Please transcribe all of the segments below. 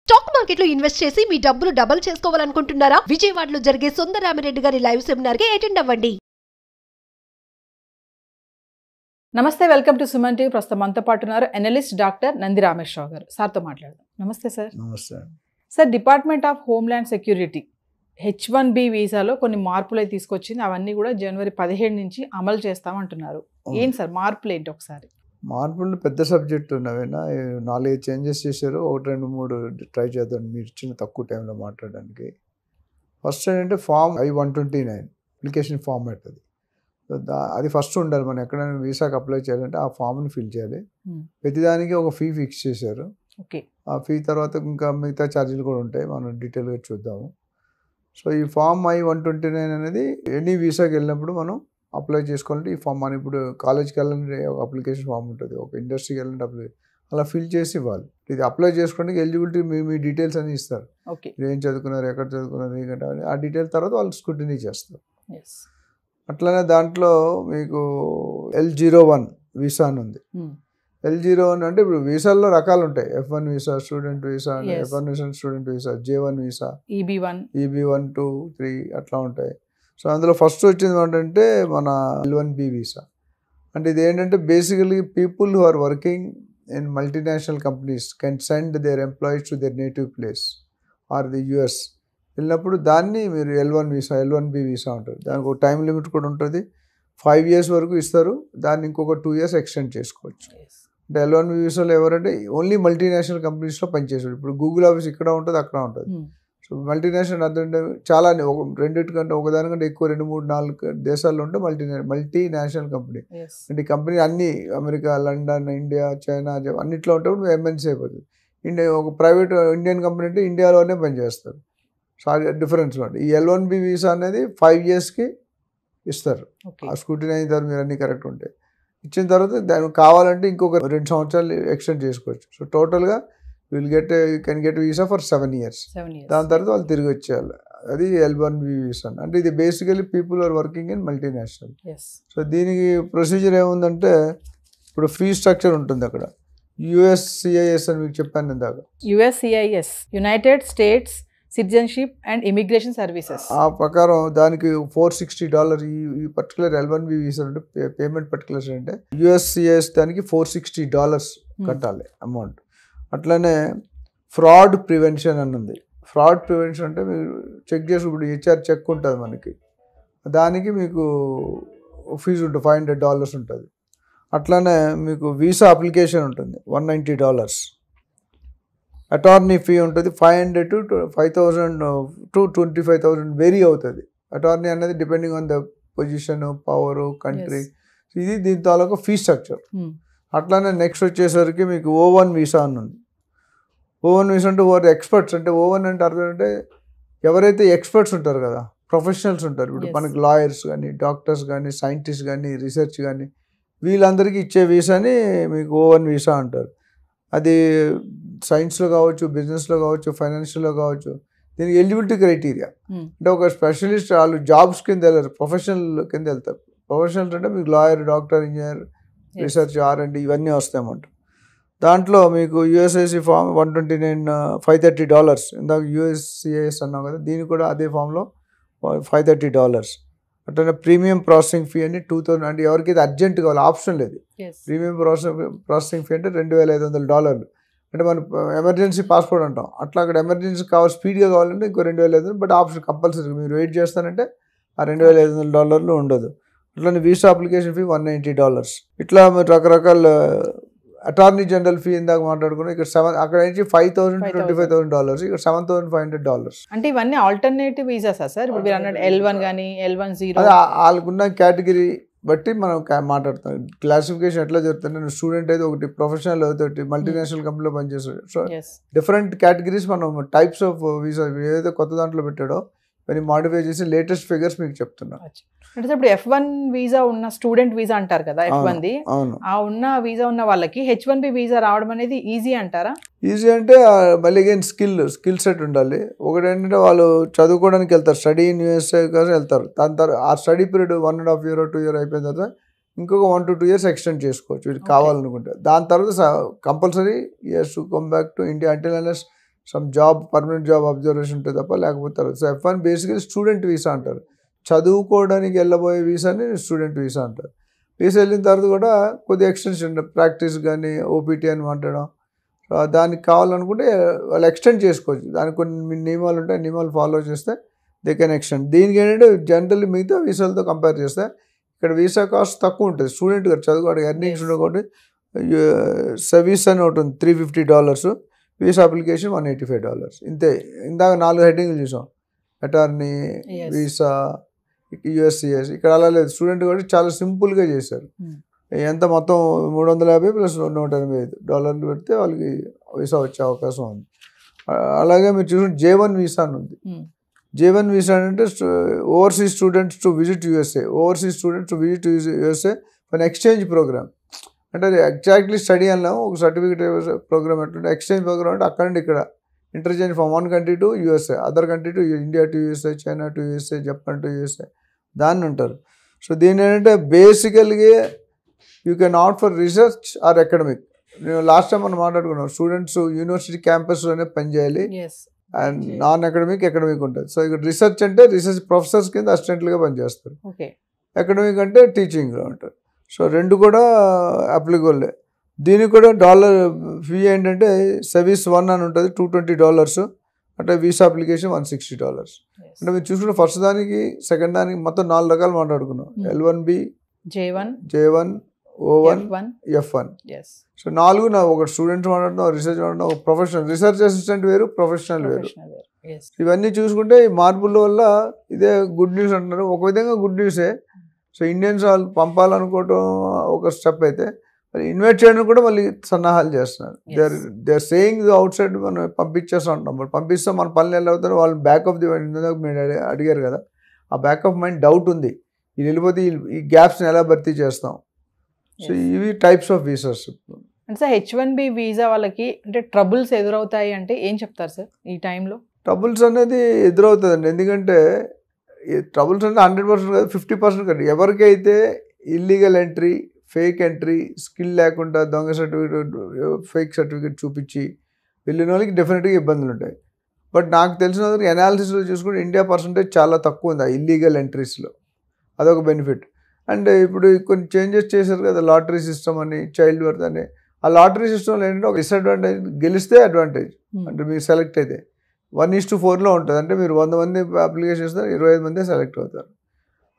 Stock market లో invest చేసి మీ డబ్బులు డబుల్ చేసుకోవాలనుకుంటున్నారా? విజయవాడలో జరిగే సుందరరామిరెడ్డి గారి లైవ్ సెమినార్ కి అటెండ్ అవ్వండి. నమస్తే, వెల్కమ్ టు సుమన్ టీవీ. ప్రస్తుతం మనతో పాటు ఉన్నారు అనలిస్ట్ డాక్టర్ నంది రామేశ్వరరావు గారు. సార్తో మాట్లాడదాం. నమస్తే సార్. నమస్తే sir, department of homeland security H1B వీసాలో కొన్ని మార్పులు అయితే తీసుకొచ్చింది. అవన్నీ కూడా జనవరి 17 నుంచి అమలు చేస్తామంటున్నారు. ఏంటి సార్ మార్పులు ఏంటి? ఒకసారి మార్పులు పెద్ద సబ్జెక్ట్ ఉన్నవేనా, 4-5 చేంజెస్ చేశారు. 1-2-3 ట్రై చేద్దాం మీరు ఇచ్చిన తక్కువ టైంలో మాట్లాడడానికి. ఫస్ట్ ఏంటంటే ఫామ్ I-129 అప్లికేషన్ ఫార్మాట్. అది ఫస్ట్ ఉండాలి. మనం ఎక్కడైనా వీసాకి అప్లై చేయాలంటే ఆ ఫామ్ని ఫిల్ చేయాలి. ప్రతిదానికి ఒక ఫీ ఫిక్స్ చేశారు. ఓకే, ఆ ఫీ తర్వాత ఇంకా మిగతా ఛార్జీలు కూడా ఉంటాయి, మనం డీటెయిల్గా చూద్దాము. సో ఈ ఫామ్ I-129 అనేది ఎనీ వీసాకి వెళ్ళినప్పుడు మనం అప్లై చేసుకోవాలంటే ఈ ఫామ్, మనం ఇప్పుడు కాలేజ్కి వెళ్ళాలంటే ఒక అప్లికేషన్ ఫామ్ ఉంటుంది, ఒక ఇండస్ట్రీకి వెళ్ళాలంటే అలా ఫిల్ చేసి ఇవ్వాలి. ఇది అప్లై చేసుకోవడానికి ఎలిజిబిలిటీ మీ డీటెయిల్స్ అని ఇస్తారు. ఓకే, మీరు ఏం చదువుకున్నారు, ఎక్కడ చదువుకున్నారు, ఏంటంటే ఆ డీటెయిల్ తర్వాత వాళ్ళు స్క్రూటినీ చేస్తారు. అట్లనే దాంట్లో మీకు L01 వీసా అని ఉంది. L01 అంటే ఇప్పుడు వీసాల్లో రకాలు ఉంటాయి. F1 visa, student visa, F1 visa student visa, J1 visa, EB1, 2, 3 అట్లా ఉంటాయి. సో అందులో ఫస్ట్ వచ్చింది ఏంటంటే మన L1B వీసా. అంటే ఇది ఏంటంటే basically people who are working in multinational companies can send their employees to their native place or the US వెళ్ళినప్పుడు దాన్ని మీరు L1 వీసా, L1B వీసా ఉంటుంది. దానికి ఒక టైం లిమిట్ కూడా ఉంటుంది. 5 years వరకు ఇస్తారు. దాన్ని ఇంకొక 2 years ఎక్స్టెండ్ చేసుకోవచ్చు. అంటే L1B వీసాలో ఎవరంటే ఓన్లీ మల్టీనేషనల్ కంపెనీస్లో పనిచేస్తారు. ఇప్పుడు గూగుల్ ఆఫీస్ ఇక్కడ ఉంటుంది, అక్కడ ఉంటుంది. సో మల్టీనేషనల్ అంటే చాలా రెండింటికంటే ఒకదానికంటే ఎక్కువ 2-3-4 దేశాల్లో ఉంటే మల్టీనేషనల్ కంపెనీ. అంటే ఈ కంపెనీ అన్ని అమెరికా, లండన్, ఇండియా, చైనా అన్నిట్లో ఉంటే MNC అయిపోతుంది. ఒక ప్రైవేట్ ఇండియన్ కంపెనీ అంటే ఇండియాలోనే పనిచేస్తారు. సో డిఫరెన్స్ ఉంటుంది. ఈ L1B వీసా అనేది 5 yearsకి ఇస్తారు. ఆ స్క్రూటినీ అయిన తర్వాత మీరు అన్నీ కరెక్ట్ ఉంటాయి. ఇచ్చిన తర్వాత దానికి కావాలంటే ఇంకొక 2 సంవత్సరాలు ఎక్స్టెండ్ చేసుకోవచ్చు. సో టోటల్గా you can get visa for 7 years. దాని తర్వాత వాళ్ళు తిరిగి వచ్చేయాలి. అది L1B వీసా. అంటే ఇది basically people are working in multinational. So దీనికి ప్రొసీజర్ ఏముందంటే ఇప్పుడు ఫీ స్ట్రక్చర్ ఉంటుంది అక్కడ. USCIS అని మీకు చెప్పాను ఇందాక. USCIS, United states citizenship and immigration services. ఆ ప్రకారం దానికి $460 ఈ పర్టికులర్ L1B వీసా అంటే పేమెంట్ పర్టికులర్స్ అంటే USCIS దానికి $460 కట్టాలి అమౌంట్. అట్లనే ఫ్రాడ్ ప్రివెన్షన్ అని ఉంది. ఫ్రాడ్ ప్రివెన్షన్ అంటే మీరు చెక్ చేసి ఇప్పుడు HR చెక్ ఉంటుంది మనకి, దానికి మీకు ఫీజు ఉంటుంది, $500 ఉంటుంది. అట్లనే మీకు వీసా అప్లికేషన్ ఉంటుంది $190. అటార్నీ ఫీ ఉంటుంది $500 to $5,000 to $25,000 వేరీ అవుతుంది. అటార్నీ అనేది depending on the position, power, country. ఇది దీని తాలూకా ఫీ స్ట్రక్చర్. అట్లానే నెక్స్ట్ వచ్చేసరికి మీకు O1 వీసా అని ఉంది. O1 వీసా అంటే ఓవర్ ఎక్స్పర్ట్స్. అంటే O1 అంటే అర్థం అంటే ఎవరైతే ఎక్స్పర్ట్స్ ఉంటారు కదా, ప్రొఫెషనల్స్ ఉంటారు. ఇప్పుడు మనకి లాయర్స్ కానీ, డాక్టర్స్ కానీ, సైంటిస్ట్ కానీ, రీసెర్చ్ కానీ వీళ్ళందరికీ ఇచ్చే వీసాని మీకు O1 వీసా అంటారు. అది సైన్స్లో కావచ్చు, బిజినెస్లో కావచ్చు, ఫైనాన్షియల్లో కావచ్చు. దీనికి ఎలిజిబిలిటీ క్రైటీరియా అంటే ఒక స్పెషలిస్ట్ వాళ్ళు జాబ్స్ కింద వెళ్ళారు, ప్రొఫెషనల్ కింద వెళ్తారు. ప్రొఫెషనల్స్ అంటే మీకు lawyer, doctor, engineer, research, R&D ఇవన్నీ వస్తాయన్నమాట. దాంట్లో మీకు USCIS ఫామ్ $129, $530. ఇందాక USCIS అన్నాం కదా, దీనికి కూడా అదే ఫామ్లో $530. అట్లనే ప్రీమియం ప్రాసెసింగ్ ఫీ అని 2,000. అంటే ఎవరికైతే అర్జెంట్ కావాలి, ఆప్షన్ లేదు. ప్రీమియం ప్రాసెసింగ్ ఫీ అంటే $2,500. అంటే మనం ఎమర్జెన్సీ పాస్పోర్ట్ అంటాం, అట్లా అక్కడ ఎమర్జెన్సీ కావాలి, స్పీడ్గా కావాలంటే ఇంకో $2,500. బట్ ఆప్షన్ కంపల్సరీ, మీరు వెయిట్ చేస్తానంటే ఆ $2,500 ఉండదు. అట్లనే వీసా అప్లికేషన్ ఫీ $190. ఇట్లా మీరు రకరకాల అటార్నీ జనరల్ ఫీ ఇందాక మాట్లాడుకున్నాం. ఇక్కడ అక్కడ నుంచి $5,000 to $25,000, ఇక్కడ $7,500. అంటే ఇవన్నీ ఆల్టర్నేటివ్ వీసాస్ సార్? ఇప్పుడు మీరు అన్నట్టు L1 కానీ L10 అది వాళ్ళకున్న కేటగిరీ బట్టి మనం మాట్లాడుతాం. క్లాసిఫికేషన్ ఎట్లా జరుగుతుంది, నేను స్టూడెంట్ అయితే ఒకటి, ప్రొఫెషనల్ అయితే మల్టీనేషనల్ కంపెనీలో పనిచేస్తాడు. సో డిఫరెంట్ కేటగిరీస్ మనం టైప్స్ ఆఫ్ వీసా ఏదైతే కొత్త దాంట్లో పెట్టాడో ఇవన్నీ మాడిఫై చేసి లేటెస్ట్ ఫిగర్స్ మీకు చెప్తున్నా. అంటే ఇప్పుడు F1 వీసా ఉన్న స్టూడెంట్ వీసా అంటారు కదా, F1ది ఆ ఉన్న వీసా ఉన్న వాళ్ళకి H1B వీసా రావడం అనేది ఈజీ అంటారా? ఈజీ అంటే మళ్ళీ అగైన్ స్కిల్ సెట్ ఉండాలి. ఒకటి ఏంటంటే వాళ్ళు చదువుకోవడానికి వెళ్తారు, స్టడీ ఇన్ USA కోసం వెళ్తారు. దాని తర్వాత ఆ study period 1.5 year or 2 year అయిపోయిన తర్వాత ఇంకొక 1 to 2 years ఎక్స్టెండ్ చేసుకోవచ్చు వీరికి కావాలనుకుంటే. దాని తర్వాత compulsory years to come back to India అంటే some job permanent job observation ఉంటుంది తప్ప లేకపోతే. So F1 basically student visa అంటారు. చదువుకోవడానికి వెళ్ళబోయే వీసాని స్టూడెంట్ వీసా అంటారు. వీసా వెళ్ళిన తర్వాత కూడా కొద్దిగా ఎక్స్టెన్షన్ ప్రాక్టీస్ కానీ ఓపీటీ అని మాట్లాడడం, దానికి కావాలనుకుంటే వాళ్ళు ఎక్స్టెండ్ చేసుకోవచ్చు. దానికి కొన్ని నియమాలు ఉంటాయి, నియమాలు ఫాలో చేస్తే దే కెన్ ఎక్స్టెండ్. దీనికి ఏంటంటే జనరల్లీ మిగతా వీసాలతో కంపేర్ చేస్తే ఇక్కడ వీసా కాస్ట్ తక్కువ ఉంటుంది. స్టూడెంట్ గారు చదువుకోవడానికి ఎర్నింగ్స్ ఉండకూడదు. సర్వీస్ అని ఒకటి ఉంది $350, వీసా అప్లికేషన్ $185. ఇంతే. ఇందాక 4 హెడ్డింగ్లు చూసాం, అటార్నీ, వీసా, USCIS. ఇక్కడ అలా లేదు. స్టూడెంట్ కూడా చాలా సింపుల్గా చేశారు. ఎంత మొత్తం $350 ప్లస్ $185 పెడితే వాళ్ళకి వీసా వచ్చే అవకాశం ఉంది. అలాగే మీరు చూసిన J1 వీసా అని ఉంది. J1 వీసా అంటే overseas students to visit USA, overseas students to visit USA for exchange program. అంటే అది ఎగ్జాక్ట్లీ స్టడీ అన్నాం. ఒక సర్టిఫికేట్ ప్రోగ్రామ్ ఎట్లుంటే ఎక్స్చేంజ్ ప్రోగ్రామ్ అంటే అక్కడ నుండి ఇక్కడ interchange from one country to USA, other country to India to USA, China to USA, Japan to USA, దాన్ని ఉంటారు. సో దీని ఏంటంటే బేసికల్గా you can opt for research or academic. నేను లాస్ట్ టైం మనం మాట్లాడుకున్నాం, స్టూడెంట్స్ యూనివర్సిటీ క్యాంపస్లోనే పనిచేయాలి అండ్ నాన్ అకాడమిక్ అకాడమిక్ ఉంటుంది. సో ఇక్కడ రీసెర్చ్ అంటే రీసెర్చ్ ప్రొఫెసర్స్ కింద అసిస్టెంట్లుగా పనిచేస్తారు. అకాడమిక్ అంటే టీచింగ్లో ఉంటారు. సో రెండు కూడా అప్లికబుల్. దీనికి కూడా డాలర్ ఫీ ఏంటంటే సర్వీస్ 1 అని ఉంటుంది $220, అంటే వీసా అప్లికేషన్ $160. అంటే మీరు చూసుకుంటే ఫస్ట్ దానికి సెకండ్ దానికి మొత్తం 4 రకాలు మాట్లాడుకున్నాం. L1B, J1, O1, F1. So 4 ఒక స్టూడెంట్స్ మాట్లాడుతున్నాం, రీసెర్చ్ మాట్లాడుతున్నాం, ఒక ప్రొఫెషనల్, రీసెర్చ్ అసిస్టెంట్ వేరు, ప్రొఫెషనల్ వేరు. ఇవన్నీ చూసుకుంటే ఈ మార్పుల వల్ల ఇదే గుడ్ న్యూస్ అంటున్నారు. ఒక విధంగా గుడ్ న్యూసే. సో ఇండియన్స్ వాళ్ళు పంపాలనుకోవటం ఒక స్టెప్ అయితే, ఇన్వైట్ చేయడం కూడా మళ్ళీ సన్నాహాలు చేస్తున్నారు. They are saying outside మనం పంపించేస్తూ ఉంటాం. మరి పంపిస్తాం, మన పనులు ఎలా అవుతారో వాళ్ళు బ్యాక్ ఆఫ్ ది మైండ్ మీరు అడిగారు కదా, ఆ బ్యాక్ ఆఫ్ మైండ్ డౌట్ ఉంది. ఇది వెళ్ళిపోతే ఈ గ్యాప్స్ని ఎలా భర్తీ చేస్తాం. సో ఇవి టైప్స్ ఆఫ్ వీసాస్. అంటే సార్ H1B వీసా వాళ్ళకి అంటే ట్రబుల్స్ ఎదురవుతాయి అంటే ఏం చెప్తారు సార్ ఈ టైంలో? ట్రబుల్స్ అనేది ఎదురవుతుందండి. ఎందుకంటే ట్రబుల్స్ అంటే 100% కాదు, 50% కాదు. ఎవరికైతే illegal entry, fake entry, skill లేకుండా దొంగ సర్టిఫికేట్, ఫేక్ సర్టిఫికేట్ చూపించి వెళ్ళిన వాళ్ళకి డెఫినెట్గా ఇబ్బందులు ఉంటాయి. బట్ నాకు తెలిసిన అనాలిసిస్లో చూసుకుంటే ఇండియా పర్సంటేజ్ చాలా తక్కువ ఉంది ఆ ఇల్లీగల్ ఎంట్రీస్లో. అదొక బెనిఫిట్. అండ్ ఇప్పుడు కొన్ని చేంజెస్ చేశారు కదా, లాటరీ సిస్టమ్ అని, చైల్డ్ బర్త్ అని. ఆ లాటరీ సిస్టంలో ఏంటంటే ఒక డిసడ్వాంటేజ్, గెలిస్తే అడ్వాంటేజ్. అంటే మీరు సెలెక్ట్ అయితే 1:4లో ఉంటుంది. అంటే మీరు 100 మంది అప్లికేషన్ ఇస్తారు, 25 మంది సెలెక్ట్ అవుతారు.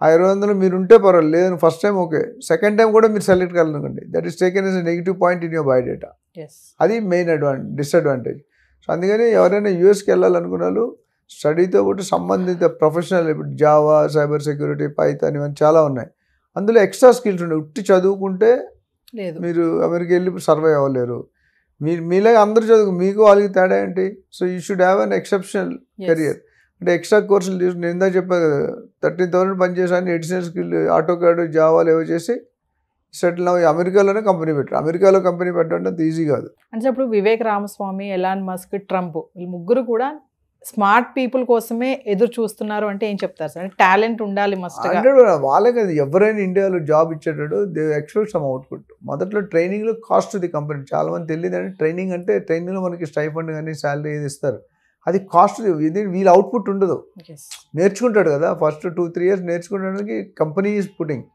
ఆ 25 మీరు ఉంటే పర్వాలేదు, లేదని first time okay, second time కూడా మీరు సెలెక్ట్ కావాలనుకోండి, that is taken as negative point in your biodata. అది మెయిన్ డిసడ్వాంటేజ్. సో అందుకని ఎవరైనా యూఎస్కి వెళ్ళాలనుకున్న వాళ్ళు స్టడీతో పాటు సంబంధిత ప్రొఫెషనల్, ఇప్పుడు జావా, సైబర్ సెక్యూరిటీ, పైథాన్, ఇవన్నీ చాలా ఉన్నాయి. అందులో ఎక్స్ట్రా స్కిల్స్ ఉన్నాయి. ఉట్టి చదువుకుంటే మీరు అమెరికా వెళ్ళి సర్వైవ్ అవ్వలేరు. మీలాగా అందరూ చదువు, మీకు వాళ్ళకి తేడా ఏంటి? So you should have an exceptional career. అంటే ఎక్స్ట్రా కోర్సులు తీసుకుని, నేను ఇందాక చెప్పాను కదా, 13,000 పనిచేసాను, ఎడిషనల్ స్కిల్, ఆటో కార్డు, జావాలు ఏవో చేసి సెటిల్ అవ్వి అమెరికాలోనే కంపెనీ పెట్టారు. అమెరికాలో కంపెనీ పెట్టడం అంత ఈజీ కాదు. అంటే ఇప్పుడు Vivek Ramaswamy, Elon Musk, Trump, వీళ్ళు ముగ్గురు కూడా స్మార్ట్ పీపుల్ కోసమే ఎదురు చూస్తున్నారు అంటే ఏం చెప్తారు సార్? టాలెంట్ ఉండాలి మస్ట్. అంటే వాళ్ళకి ఎవరైనా ఇండియాలో జాబ్ ఇచ్చేటప్పుడు దే ఎక్స్పెక్ట్ సమ్ అవుట్పుట్. మొదట్లో ట్రైనింగ్లో కాస్ట్ ది కంపెనీ. చాలా మంది తెలియదు అంటే ట్రైనింగ్ అంటే ట్రైనింగ్లో మనకి స్టైఫండ్ కానీ శాలరీ ఏది ఇస్తారు, అది కాస్ట్. ఇది వీళ్ళ అవుట్పుట్ ఉండదు. నేర్చుకుంటాడు కదా, ఫస్ట్ 2-3 years నేర్చుకోవడానికి company is putting.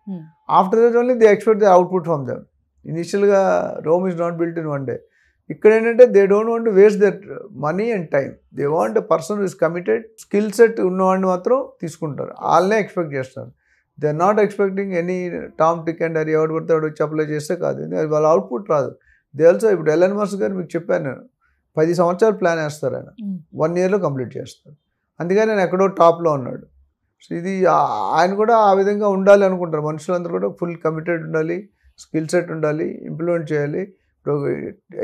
After that only they expect the output from them. ఇనిషియల్గా Rome is not built in one day. ఇక్కడ ఏంటంటే they don't want to waste that money and time. They want a person is committed, skill set ఉన్నవాడిని మాత్రం తీసుకుంటారు. వాళ్ళనే expect చేస్తారు. They are not expecting any Tom, Dick and Harry, ఎవరు పడితే వాడు వచ్చి అప్లై చేస్తే కాదు. వాళ్ళ అవుట్పుట్ రాదు. దే ఆల్సో, ఇప్పుడు ఎలన్ మస్క్ గారు మీకు చెప్పాను నేను, 10 సంవత్సరాలు ప్లాన్ వేస్తారు ఆయన, 1 yearలో కంప్లీట్ చేస్తారు. అందుకని నేను ఎక్కడో టాప్లో ఉన్నాడు. సో ఇది ఆయన కూడా ఆ విధంగా ఉండాలి అనుకుంటారు. మనుషులందరూ కూడా ఫుల్ కమిటెడ్ ఉండాలి, స్కిల్ సెట్ ఉండాలి, ఇంప్లిమెంట్ చేయాలి. ఇప్పుడు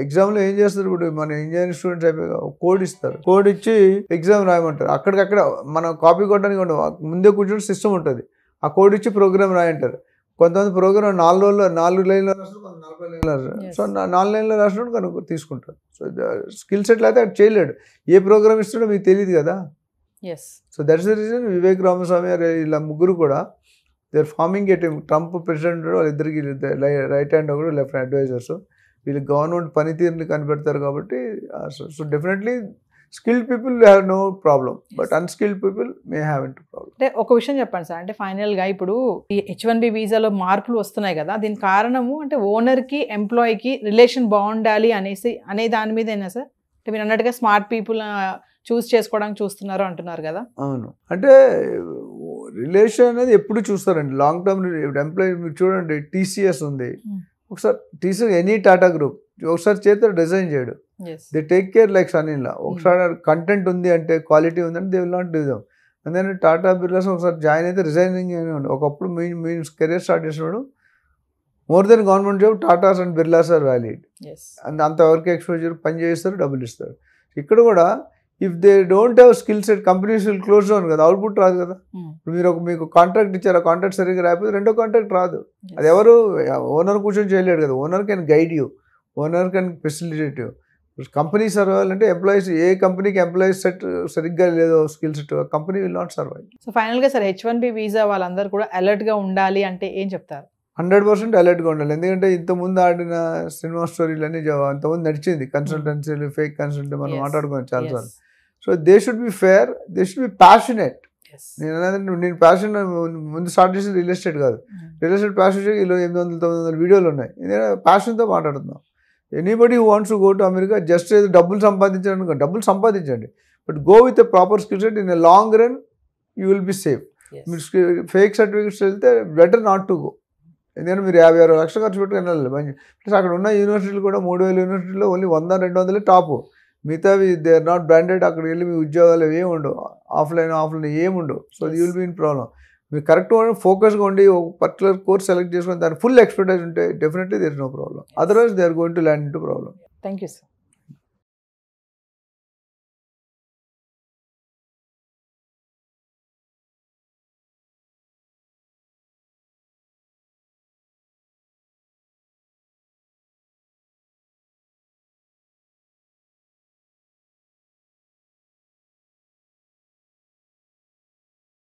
ఎగ్జామ్లో ఏం చేస్తారు, ఇప్పుడు మన ఇంజనీరింగ్ స్టూడెంట్స్ అయిపోయి కోడ్ ఇస్తారు, కోడ్ ఇచ్చి ఎగ్జామ్ రాయమంటారు. అక్కడికక్కడ మనం కాపీ కొట్టడానికి ఉండవు, ముందే కూర్చొని సిస్టమ్ ఉంటుంది, ఆ కోడ్ ఇచ్చి ప్రోగ్రామ్ రాయంటారు. కొంతమంది ప్రోగ్రామ్ 4 రోజుల్లో 4 లైన్లో రాసినప్పుడు 40 లైన్లో రాస్తారు. సో 4 లైన్లో రాసినప్పుడు కనుక తీసుకుంటారు. సో స్కిల్ సెట్లు అయితే అక్కడ చేయలేడు. ఏ ప్రోగ్రామ్ ఇస్తాడో మీకు తెలియదు కదా. So that's the reason Vivek Ramaswamy ఇలా ముగ్గురు కూడా they are forming a team. Trump president, వాళ్ళిద్దరికి రైట్ హ్యాండ్ ఒకడు, లెఫ్ట్ హ్యాండ్ అడ్వైజర్స్. వీళ్ళు గవర్నమెంట్ పనితీరుని కనిపెడతారు కాబట్టి. So definitely skilled people have no problem, but unskilled people may have into problem. అంటే ఒక విషయం చెప్పండి సార్, అంటే ఫైనల్గా ఇప్పుడు ఈ H1B వీసాలో మార్పులు వస్తున్నాయి కదా, దీని కారణము అంటే ఓనర్కి ఎంప్లాయీకి రిలేషన్ బాగుండాలి అనే దాని మీదేనా సార్? అంటే మీరు అన్నట్టుగా స్మార్ట్ పీపుల్ చూస్ చేసుకోవడానికి చూస్తున్నారు అంటున్నారు కదా. అవును, అంటే రిలేషన్ అనేది ఎప్పుడు చూస్తారండి లాంగ్ టర్మ్ ఎంప్లాయీ. మీరు చూడండి TCS ఉంది, ఒకసారి TCS ఎనీ టాటా గ్రూప్ ఒకసారి చేత డిజైన్ చేయడు, దే టేక్ కేర్ లైక్ సనీలా. ఒకసారి కంటెంట్ ఉంది అంటే క్వాలిటీ ఉందంటే they will not do them. అందుకని టాటా బిర్లాస్ ఒకసారి జాయిన్ అయితే రిజైనింగ్ అని ఉంది. ఒకప్పుడు మీ కెరీర్ స్టార్ట్ చేసినప్పుడు more than government job Tatas and Birlas are valid. అంతవరకు ఎక్స్పోజర్ పని చేస్తారు, డబ్బులు ఇస్తారు. ఇక్కడ కూడా if they don't have skill set companies will close down కదా, అవుట్పుట్ రాదు కదా. ఇప్పుడు మీరు మీకు కాంట్రాక్ట్ ఇచ్చారు, ఆ కాంట్రాక్ట్ సరిగ్గా రాకపోతే రెండో కాంట్రాక్ట్ రాదు. అది ఎవరు ఓనర్ కూర్చొని చేయలేడు కదా. Owner can guide you, owner can facilitate you. Company survive అంటే ఎంప్లాయీస్, ఏ కంపెనీకి ఎంప్లాయీస్ సెట్ సరిగ్గా లేదో skill set, company will not survive. So ఫైనల్గా సార్ H1B వీసా వాళ్ళందరూ కూడా అలర్ట్గా ఉండాలి అంటే ఏం చెప్తారు? 100% అలర్ట్గా ఉండాలి. ఎందుకంటే ఇంతకుముందు ఆడిన సినిమా స్టోరీలు అన్నీ అంతకుముందు నడిచింది. కన్సల్టెన్సీలు, ఫేక్ కన్సల్టెన్సీ మనం మాట్లాడుకున్నాం చాలాసార్లు. So they should be fair, they should be passionate. నేను ప్యాషన్ ముందు స్టార్ట్ చేసి రియల్ ఎస్టేట్ కాదు, రియల్ ఎస్టేట్ ప్యాషన్ 800-900 వీడియోలు ఉన్నాయి. నేను ప్యాషన్తో మాట్లాడుతున్నాం. Anybody who wants to go to America just ఏదో డబ్బులు సంపాదించడానికి, డబ్బులు సంపాదించండి, but go with a proper skill set. In a long run you will be safe. మీరు ఫేక్ సర్టిఫికేట్స్ వెళ్తే బెటర్ నాట్ టు గో. ఎందుకంటే మీరు 50-60 లక్షలు ఖర్చు పెట్టుకుని వెళ్ళాలి మంచి. ప్లస్ అక్కడ ఉన్న యూనివర్సిటీలు కూడా 3000 యూనివర్సిటీలో ఓన్లీ 100-200 టాపు, మిగతావి దే ఆర్ నాట్ బ్రాండెడ్. అక్కడికి వెళ్ళి మీ ఉద్యోగాలు ఏమి ఉండవు, ఆఫ్లైన్ ఏమి ఉండవు. So you will be in problem. మీరు కరెక్ట్ ఫోకస్గా ఉండి ఒక పర్టికులర్ కోర్స్ సెలెక్ట్ చేసుకొని దాని ఫుల్ ఎక్స్పర్టైజ్ ఉంటే definitely there is no problem. Otherwise they are going to land into problem. Thank you sir.